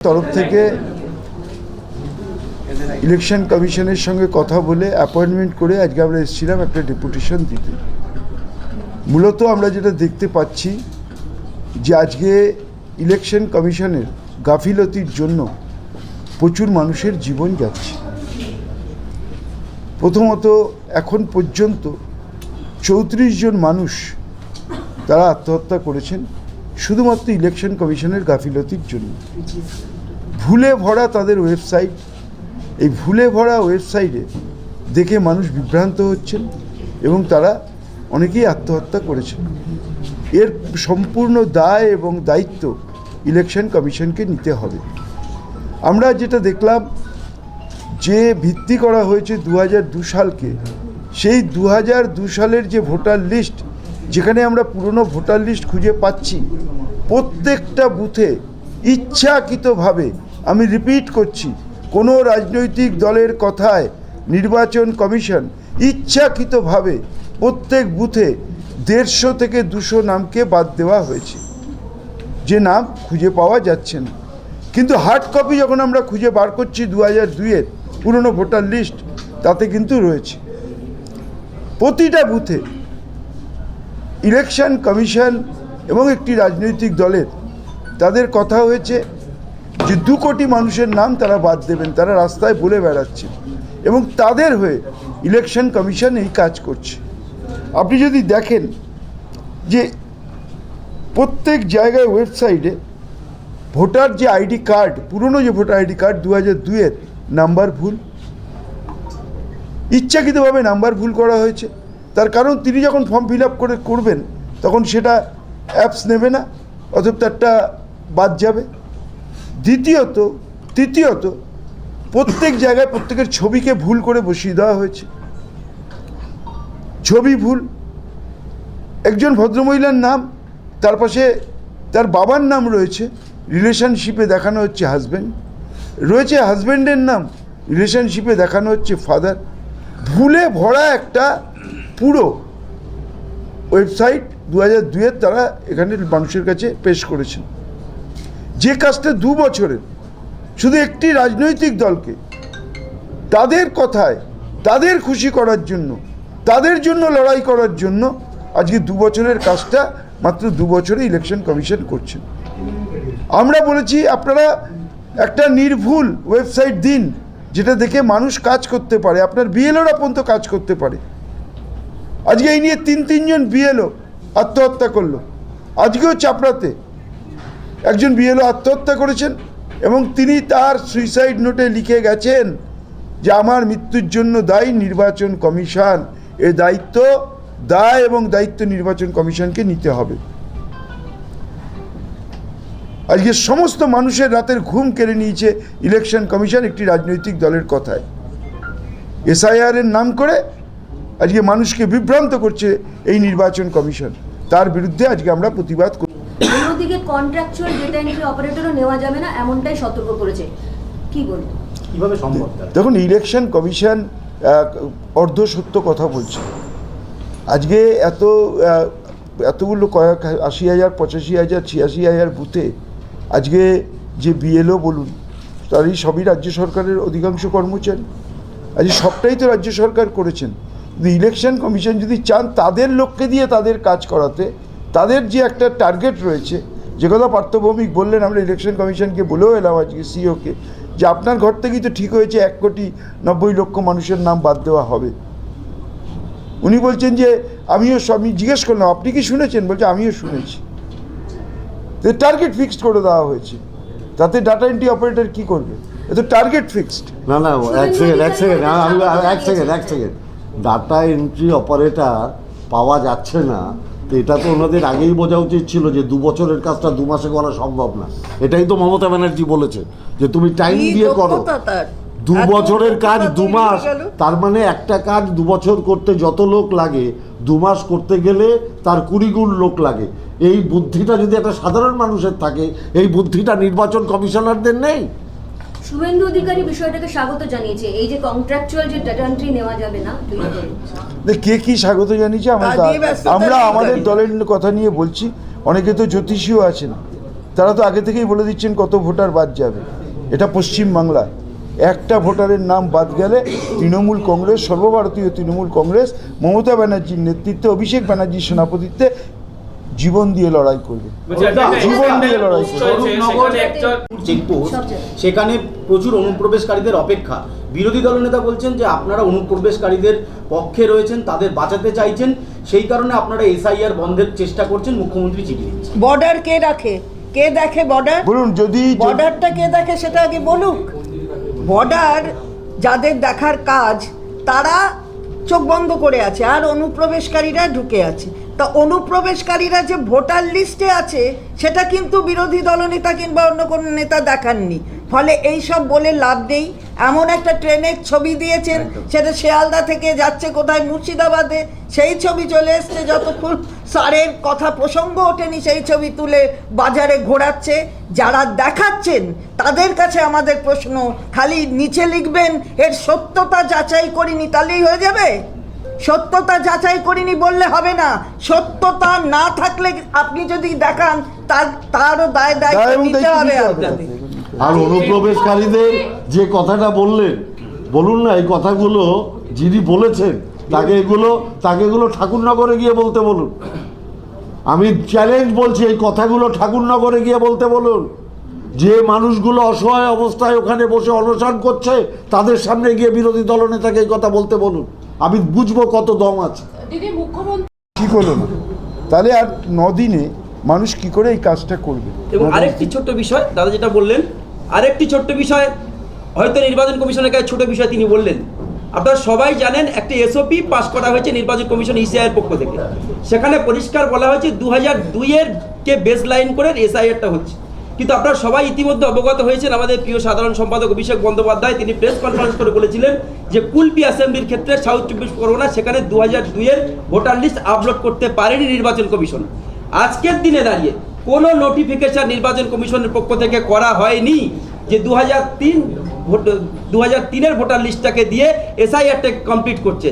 তরফ থেকে ইলেকশন কমিশনের সঙ্গে কথা বলে অ্যাপয়েন্টমেন্ট করে আজকে আমরা এসেছিলাম একটা ডেপুটেশন দিতে। মূলত আমরা যেটা দেখতে পাচ্ছি যে আজকে ইলেকশন কমিশনের গাফিলতির জন্য প্রচুর মানুষের জীবন যাচ্ছে। প্রথমত এখন পর্যন্ত 34 জন মানুষ তারা আত্মহত্যা করেছেন শুধুমাত্র ইলেকশন কমিশনের গাফিলতির জন্য। ভুলে ভরা তাদের ওয়েবসাইট, এই ভুলে ভরা ওয়েবসাইটে দেখে মানুষ বিভ্রান্ত হচ্ছেন এবং তারা অনেকেই আত্মহত্যা করেছেন। এর সম্পূর্ণ দায় এবং দায়িত্ব ইলেকশন কমিশনকে নিতে হবে। আমরা যেটা দেখলাম যে ভিত্তি করা হয়েছে 2002 সালকে, সেই 2002 সালের যে ভোটার লিস্ট, যেখানে আমরা পুরনো ভোটার লিস্ট খুঁজে পাচ্ছি, প্রত্যেকটা বুথে ইচ্ছাকৃতভাবে, আমি রিপিট করছি, কোনো রাজনৈতিক দলের কথায় নির্বাচন কমিশন ইচ্ছাকৃতভাবে প্রত্যেক বুথে 150 থেকে 200 নামকে বাদ দেওয়া হয়েছে, যে নাম খুঁজে পাওয়া যাচ্ছে না। কিন্তু হার্ড কপি যখন আমরা খুঁজে বার করছি 2002-এর পুরনো ভোটার লিস্ট, তাতে কিন্তু রয়েছে। প্রতিটা বুথে ইলেকশন কমিশন এবং একটি রাজনৈতিক দলের তাদের কথা হয়েছে যে 2 কোটি মানুষের নাম তারা বাদ দেবেন, তারা রাস্তায় বলে বেড়াচ্ছে এবং তাদের হয়ে ইলেকশন কমিশন এই কাজ করছে। আপনি যদি দেখেন যে প্রত্যেক জায়গায় ওয়েবসাইটে ভোটার যে আইডি কার্ড, পুরনো যে ভোটার আইডি কার্ড 2002-এর নাম্বার ভুল, ইচ্ছাকৃতভাবে নাম্বার ভুল করা হয়েছে। তার কারণ তিনি যখন ফর্ম ফিল আপ করবেন তখন সেটা অ্যাপস নেবে না, অথবা তারটা বাদ যাবে। তৃতীয়ত প্রত্যেক জায়গায় প্রত্যেকের ছবিকে ভুল করে বসিয়ে দেওয়া হয়েছে, ছবি ভুল। একজন ভদ্রমহিলার নাম, তার পাশে তার বাবার নাম রয়েছে, রিলেশনশিপে দেখানো হচ্ছে হাজব্যান্ড, রয়েছে হাজব্যান্ডের নাম, রিলেশনশিপে দেখানো হচ্ছে ফাদার। ভুলে ভরা একটা পুরো ওয়েবসাইট 2002-এর তারা এখানে মানুষের কাছে পেশ করেছেন। যে কাজটা 2 বছরের, শুধু একটি রাজনৈতিক দলকে তাদের কথায়, তাদের খুশি করার জন্য, তাদের জন্য লড়াই করার জন্য আজকে 2 বছরের কাজটা মাত্র 2 বছরে ইলেকশন কমিশন করছেন। আমরা বলেছি আপনারা একটা নির্ভুল ওয়েবসাইট দিন, যেটা দেখে মানুষ কাজ করতে পারে, আপনার বিএলওরা পর্যন্ত কাজ করতে পারে। আজকে এই নিয়ে 3 জন বিএলও আত্মহত্যা করলো। আজকেও চাপড়াতে একজন বিএলও আত্মহত্যা করেছেন এবং তিনি তার সুইসাইড নোটে লিখে গেছেন যে আমার মৃত্যুর জন্য দায়ী নির্বাচন কমিশন। এই দায় এবং দায়িত্ব নির্বাচন কমিশনকে নিতে হবে। আজকে সমস্ত মানুষের রাতের ঘুম কেড়ে নিয়েছে ইলেকশন কমিশন একটি রাজনৈতিক দলের কথায়। এসআইআর-এর নাম করে আজকে মানুষকে বিভ্রান্ত করছে এই নির্বাচন কমিশন। তার বিরুদ্ধে আজকে আমরা প্রতিবাদ করি। অন্যদিকে কন্ট্রাকচুয়াল ডেটা এন্ট্রি অপারেটরও নেওয়া যাবে না, এমনটাই সতর্ক করেছে। কি বলবো, কিভাবে সম্ভব? দেখুন, ইলেকশন কমিশন অর্ধ সত্য কথা বলছে। আজকে এতগুলো 80,000, 85,000, 86,000 বুথে আজকে যে বিএলও বলুন, তারই সবই রাজ্য সরকারের অধিকাংশ কর্মচারী। আজকে সবটাই তো রাজ্য সরকার করেছেন। কিন্তু ইলেকশন কমিশন যদি চান তাদের লোককে দিয়ে তাদের কাজ করাতে, তাদের যে একটা টার্গেট রয়েছে, যে কথা পার্থ ভৌমিক বললেন, আমরা ইলেকশন কমিশনকে বলেও এলাম আজকে সিওকে, যে আপনার ঘর থেকেই তো ঠিক হয়েছে 1,90,00,000 মানুষের নাম বাদ দেওয়া হবে। উনি বলছেন যে আমি জিজ্ঞেস করলাম আপনি কি শুনেছেন, বলছে আমিও শুনেছি। টার্গেট ফিক্সড করে দেওয়া হয়েছে, তাতে ডাটা এন্ট্রি অপারেটর কি করবে? এ তো টার্গেট ফিক্সড। না এক সেকেন্ড ডাটা এন্ট্রি অপারেটর পাওয়া যাচ্ছে না, তো এটা তো ওনাদের আগেই বোঝা উচিত ছিল যে 2 বছরের কাজটা 2 মাসে করা সম্ভব না। এটাই তো মমতা ব্যানার্জি বলেছে যে তুমি টাইম দিয়ে করো। 2 বছরের কাজ 2 মাস, তার মানে একটা কাজ 2 বছর করতে যত লোক লাগে 2 মাস করতে গেলে তার 20 গুণ লোক লাগে। এই বুদ্ধিটা যদি একটা সাধারণ মানুষের থাকে, এই বুদ্ধিটা নির্বাচন কমিশনারদের নেই। শুভেন্দু অধিকারী বিষয়টাকে স্বাগত জানিয়েছে, এই যে কন্ট্রাকচুয়াল যে ডাটা এন্ট্রি নেওয়া যাবে না। কে কি স্বাগত জানিয়েছে? আমরা আমাদের দলের কথা নিয়ে বলছি। অনেকে তো জ্যোতিষীও আছেন, তারা তো আগে থেকেই বলে দিচ্ছেন কত ভোটার বাদ যাবে। এটা পশ্চিমবাংলা, একটা ভোটারের নাম বাদ গেলে তৃণমূল কংগ্রেস, সর্বভারতীয় তৃণমূল কংগ্রেস মমতা ব্যানার্জির নেতৃত্বে, অভিষেক ব্যানার্জির সভাপতিত্বে জীবন দিয়ে লড়াই করবে, জীবন দিয়ে লড়াই করবে। চেকপোস্ট, সেখানে প্রচুর অনুপ্রবেশকারীদের অপেক্ষা। বিরোধী দলনেতা বলছেন যে আপনারা অনুপ্রবেশকারীদের পক্ষে রয়েছেন, তাদের বাঁচাতে চাইছেন, সেই কারণে আপনারা এসআইআর বন্ধের চেষ্টা করছেন, মুখ্যমন্ত্রী চিঠি দিচ্ছেন। বর্ডার কে রাখে, কে দেখে বর্ডার? বলুন, যদি বর্ডারটা কে দেখে সেটা আগে বলুক। বর্ডার যাদের দেখার কাজ তারা চোখ বন্ধ করে আছে, আর অনুপ্রবেশকারীরা ঢুকে আছে। তা অনুপ্রবেশকারীরা যে ভোটার লিস্টে আছে সেটা কিন্তু বিরোধী দলনেতা কিংবা অন্য কোনো নেতা দেখাননি। ফলে এই সব বলে লাভ নেই। এমন একটা ট্রেনের ছবি দিয়েছেন, সেটা শিয়ালদা থেকে যাচ্ছে কোথায় মুর্শিদাবাদে, সেই ছবি চলে এসছে, যতক্ষণ স্যারের কথা প্রসঙ্গ ওঠেনি সেই ছবি তুলে বাজারে ঘোরাচ্ছে। যারা দেখাচ্ছেন তাদের কাছে আমাদের প্রশ্ন, খালি নিচে লিখবেন এর সত্যতা যাচাই করিনি, তাহলেই হয়ে যাবে? সত্যতা যাচাই করিনি বললে হবে না। সত্যতা না থাকলে আপনি যদি দেখান তারও দায়িত্ব নিতে হবে আপনাদের। আর অনুপ্রবেশকারীদের যে কথাটা বললেন, বলুন না এই কথাগুলো যিনি বলেছেন তাকে এগুলো ঠাকুরনগরে গিয়ে বলতে বলুন। আমি চ্যালেঞ্জ বলছি, এই কথাগুলো ঠাকুরনগরে গিয়ে বলতে বলুন। যে মানুষগুলো অসহায় অবস্থায় ওখানে বসে অনশন করছে তাদের সামনে গিয়ে বিরোধী দলনেতাকে এই কথা বলতে বলুন। আমি বুঝবো কত দম আছে। কি করলো না, তাহলে আর 9 দিনে মানুষ কি করে এই কাজটা করবে? এবং আরেকটি ছোট্ট বিষয়, দাদা যেটা বললেন, আরেকটি ছোট্ট বিষয়, হয়তো নির্বাচন কমিশনের কাছে ছোট বিষয় তিনি বললেন। আপনারা সবাই জানেন একটা এসওপি পাস করা হয়েছে নির্বাচন কমিশন ইসিআইয়ের পক্ষ থেকে। সেখানে পরিষ্কার বলা হয়েছে 2002-এর কে বেস লাইন করে এসআইআরটা হচ্ছে। কিন্তু আপনারা সবাই ইতিমধ্যে অবগত হয়েছেন, আমাদের প্রিয় সাধারণ সম্পাদক অভিষেক বন্দ্যোপাধ্যায় তিনি প্রেস কনফারেন্স করে বলেছিলেন যে কুলপি অ্যাসেম্বলির ক্ষেত্রে সাউথ 24 পরগনা সেখানে 2002-এর ভোটার লিস্ট আপলোড করতে পারেনি নির্বাচন কমিশন। আজকের দিনে দাঁড়িয়ে কোনো নোটিফিকেশন নির্বাচন কমিশনের পক্ষ থেকে করা হয়নি যে 2003-এর ভোটার লিস্টটাকে দিয়ে এসআইআরটা কমপ্লিট করছে।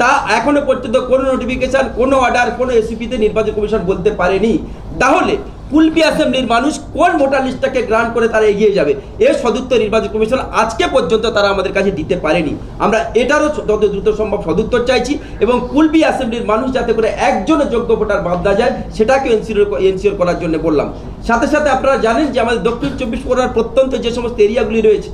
তা এখনো পর্যন্ত কোনো নোটিফিকেশন, কোনো অর্ডার, কোনো এসিপিতে নির্বাচন কমিশন বলতে পারেনি। তাহলে কুলপি অ্যাসেম্বলির মানুষ কোন ভোটার লিস্টটাকে গ্রান্ট করে তারা এগিয়ে যাবে, এর সদুত্তর নির্বাচন কমিশন আজকে পর্যন্ত তারা আমাদের কাছে দিতে পারেনি। আমরা এটারও যত দ্রুত সম্ভব সদুত্তর চাইছি এবং কুলপি অ্যাসেম্বলির মানুষ যাতে করে একজনের যোগ্য ভোটার বাদ না যায় সেটাকে এনশিওর করার জন্য বললাম। সাথে সাথে আপনারা জানেন যে আমাদের দক্ষিণ 24 পরগনার প্রত্যন্ত যে সমস্ত এরিয়াগুলি রয়েছে,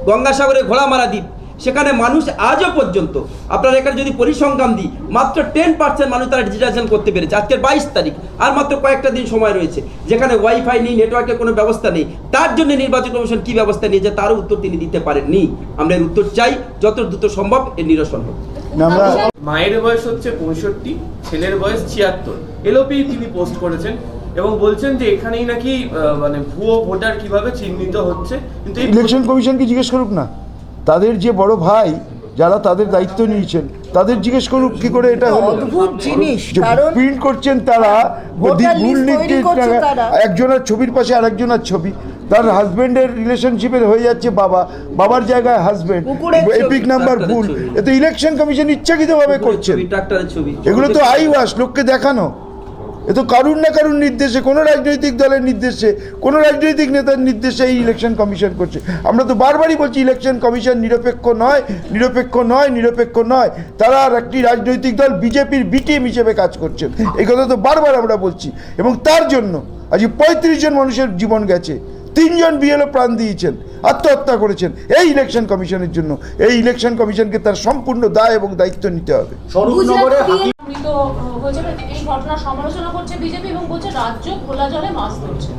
গঙ্গাসাগরে ঘোড়ামারা দ্বীপ, সেখানে মানুষ আজও পর্যন্ত, আপনারা এখানে যদি পরিসংখ্যান দিই, মাত্র 10% মানুষ তারা ডিজিটাইজেশন করতে পেরেছে। আজকের 22 তারিখ, আর মাত্র কয়েকটা দিন সময় রয়েছে, যেখানে ওয়াইফাই নেই, নেটওয়ার্কের কোনো ব্যবস্থা নেই। তার জন্য নির্বাচন কমিশন কী ব্যবস্থা নিয়েছে তারও উত্তর তিনি দিতে পারেননি। আমরা এর উত্তর চাই, যত দ্রুত সম্ভব এর নিরসন হোক। মায়ের বয়স হচ্ছে 65, ছেলের বয়স 76, এলওপি তিনি পোস্ট করেছেন এবং বলছেন যে এখানেই নাকি মানে ভুয়ো ভোটার কিভাবে চিহ্নিত হচ্ছে। কিন্তু ইলেকশন কমিশনকে জিজ্ঞেস করুক না, তাদের যে বড় ভাই যারা তাদের দায়িত্ব নিয়েছেন তাদের জিজ্ঞেস করুক কি করে এটা হলো। অদ্ভুত জিনিস, কারণ প্রিন্ট করছেন তারা, ভোটার লিস্ট তৈরি করছে তারা। একজনের ছবির পাশে আরেকজনের ছবি, তার হাজবেন্ডের রিলেশনশিপের হয়ে যাচ্ছে বাবার জায়গায় হাজবেন্ড, এপিক নাম্বার ভুল। এ তো ইলেকশন কমিশন ইচ্ছাকৃতভাবে করছেন। এগুলো তো আইওয়াস, লোককে দেখানো। এ তো কারুর না কারুর নির্দেশে, কোনো রাজনৈতিক দলের নির্দেশে, কোনো রাজনৈতিক নেতার নির্দেশে এই ইলেকশন কমিশন করছে। আমরা তো বারবারই বলছি ইলেকশন কমিশন নিরপেক্ষ নয়, নিরপেক্ষ নয়, নিরপেক্ষ নয়। তারা আর একটি রাজনৈতিক দল বিজেপির বিটিএম হিসেবে কাজ করছেন, এই কথা তো বারবার আমরা বলছি। এবং তার জন্য আজ 35 জন মানুষের জীবন গেছে, 3 জন বিএলও প্রাণ দিয়েছেন, আত্মহত্যা করেছেন এই ইলেকশন কমিশনের জন্য। এই ইলেকশন কমিশনকে তার সম্পূর্ণ দায় এবং দায়িত্ব নিতে হবে। স্বরূপনগরে এই ঘটনার সমালোচনা করছে বিজেপি এবং বলছে রাজ্য খোলা জলে মাছ ধরছে।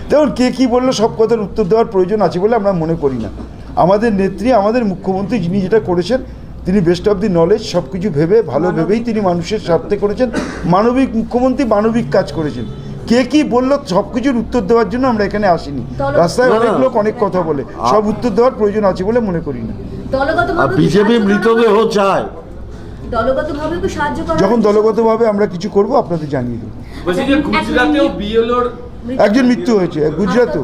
দেখুন, কে কী বললো সব কথার উত্তর দেওয়ার প্রয়োজন আছে বলে আমরা মনে করি না। আমাদের নেত্রী, আমাদের মুখ্যমন্ত্রী যিনি যেটা করেছেন, তিনি বেস্ট অফ দি নলেজ, সব কিছু ভেবে ভালো ভেবেই তিনি মানুষের স্বার্থে করেছেন। মানবিক মুখ্যমন্ত্রী, মানবিক কাজ করেছেন। কে কি বললো সব কিছুর উত্তর দেওয়ার জন্য আমরা এখানে আসিনি। রাস্তায় অনেক লোক অনেক কথা বলে, সব উত্তর দেওয়ার প্রয়োজন আছে বলে মনে করি না। বিজেপি মৃতদেহ চায়, দলগতভাবে তো সাহায্য করা, যখন দলগতভাবে আমরা কিছু করব আপনাদের জানিয়ে দেবো। বলছি যে গুজরাটেও বিএলওর একজন মৃত্যু হয়েছে গুজরাটেও।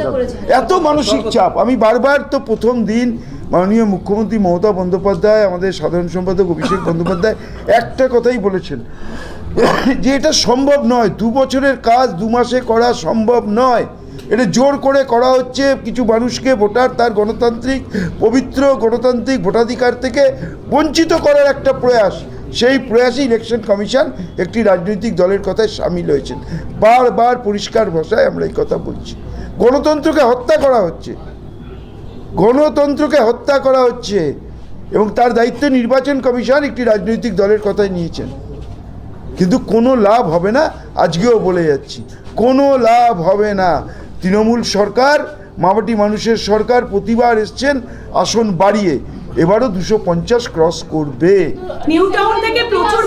এত মানসিক চাপ, আমি বারবার তো প্রথম দিন মাননীয় মুখ্যমন্ত্রী মমতা বন্দ্যোপাধ্যায়, আমাদের সাধারণ সম্পাদক অভিষেক বন্দ্যোপাধ্যায় একটা কথাই বলেছেন যে এটা সম্ভব নয়, 2 বছরের কাজ 2 মাসে করা সম্ভব নয়। এটা জোর করে করা হচ্ছে কিছু মানুষকে ভোটার তার গণতান্ত্রিক পবিত্র গণতান্ত্রিক ভোটাধিকার থেকে বঞ্চিত করার একটা প্রয়াস। সেই প্রয়াসে ইলেকশন কমিশন একটি রাজনৈতিক দলের কথায় সামিল হয়েছেন। বারবার পরিষ্কার ভাষায় আমরা এই কথা বলছি, গণতন্ত্রকে হত্যা করা হচ্ছে, গণতন্ত্রকে হত্যা করা হচ্ছে, এবং তার দায়িত্ব নির্বাচন কমিশন একটি রাজনৈতিক দলের কথাই নিয়েছেন। কিন্তু কোনো লাভ হবে না, আজকেও বলে যাচ্ছি, কোনো লাভ হবে না। তৃণমূল সরকার, মামাটি মানুষের সরকার প্রতিবার এসছেন আসন বাড়িয়ে, এবারও 250 ক্রস করবে। নিউ টাউন থেকে প্রচুর